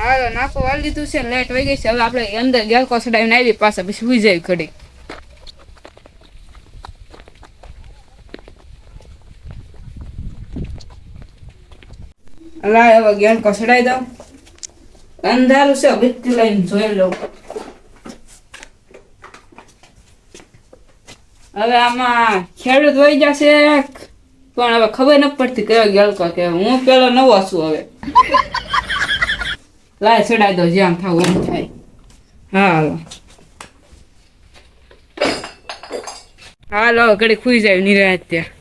હાલો નાખો વાળી લીધું છે, લેટ વહી ગઈ છે. હવે આપણે અંદર ગેલકો ચડાવીને આવી પાછા પછી સુઈ જાય ઘડી. લાય હવે ગેલકો ચડાવી દઉં. અંધારું છે, બીકથી લઈને જોઈ લઉં. હવે આમાં ખેડૂત વહી જશે પણ હવે ખબર નથી પડતી કયો ગેલકો કે હું પેલો નવો છું. હવે લાય ચડાવી દો જેમ થવું એમ થાય. હાલો હાલો ઘડી ખુઈ જાય નિરાત ત્યાં.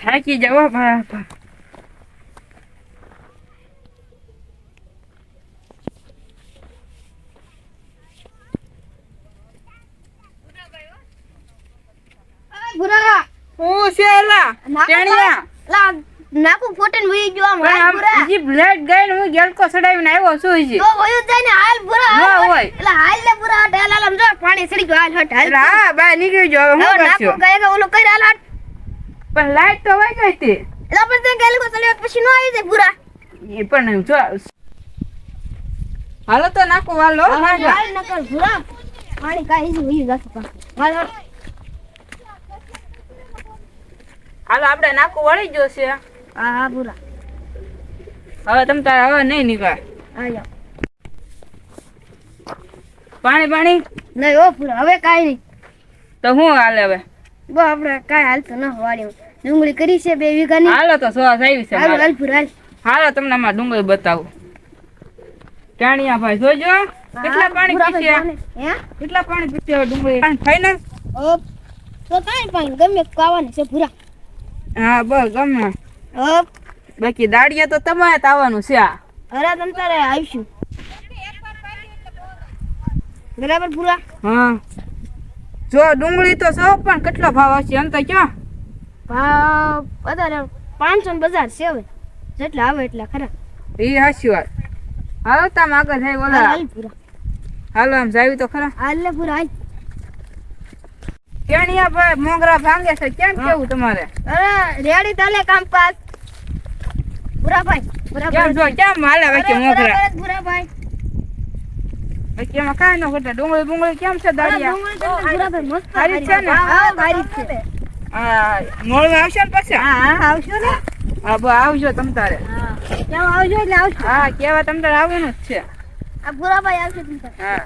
થાકી જવા ભાઈ. હું છે લા ટેણિયા લા નાકુ ફોટન વઈ ગયો આમ હાલ પૂરા જી બ્લેડ ગઈને હું ગેલકો ચડાવીને આવ્યો છું જી. તો વયું જાય ને હાલ પૂરા ના હોય એટલે હાલ ને પૂરા ઢાલ આમ જો પાણી સડી ગયો હાલ હટ હાલ. હા બા નીકળી જો હું નાકુ કરશું ગયા કે ઓલો કઈ હાલ હટ. પણ લાઈટ તો વઈ ગઈ હતી. એટલે પણ તે ગેલ કો ચડ્યો પછી નો આવી જાય પૂરા. એ પણ જો હાલો તો નાખો વાલો હાલ નકર પૂરા પાણી કાઈ જ વયું જાતું પા. હાલ હટ હાલો આપણે નાખું વળી ગયો છે. હા હા પૂરા હવે તમ તારે હવે નહીં નીકળે. આયો પાણી નહીં ઓ પૂરા હવે કાઈ નહીં. તો હું હાલે હવે બો આપણે કાઈ હાલતો ન વાડી ડુંગળી કરી છે 2 વીઘાની. હાલો તો સો આવી છે હાલ મારે. હાલ પૂરા હાલ. હાલો તમને માં ડુંગળી બતાવું. ટાણિયા ભાઈ જોજો કેટલા પાણી પીશે. હે કેટલા પાણી પીશે હવે ડુંગળી પાણી ખાઈ ને. ઓપ તો કાઈ પાણી ગમે કાવાની છે પૂરા. હા બસ ગમે. ઓપ બાકી દાડિયા તો તમારે જ આવવાનું છે. આ અરે તમ તારે આવીશું બરાબર પૂરા. હા જો ડુંગળી તો સૌ પણ કેટલો ભાવ હશે એમ તો ક્યાં ભાવ વધારે 500 ની બજાર છે હવે જેટલા આવે એટલા ખરા. એ હાચી વાત. હાલો તમે આગળ જાય બોલા. હાલ પૂરા હાલો આમ જાવી તો ખરા. હાલ ને પૂરા હાલ. ટેણિયા ભાઈ મોગરા ભાંગે છે કેમ કેવું તમારે. અરે રેડી તાલે કામકાજ પૂરા ભાઈ પૂરા કેમ જો કેમ હાલે બાકી મોગરા. પૂરા ભાઈ બાકી એમાં કાંઈ ન ઘટે. ડુંગળી બુંગળી કેમ છે દાડિયા. પૂરા ભાઈ મસ્ત સારી છે ને. હા સારી છે. હા મોળમાં આવશે ને પછી. હા આવશો ને. હા બસ આવજો તમ તારે. હા કેમ આવજો એટલે આવશો. હા કેવા તમ તારે આવવાનું જ છે. આ પૂરા ભાઈ આવશે તમ તારે. હા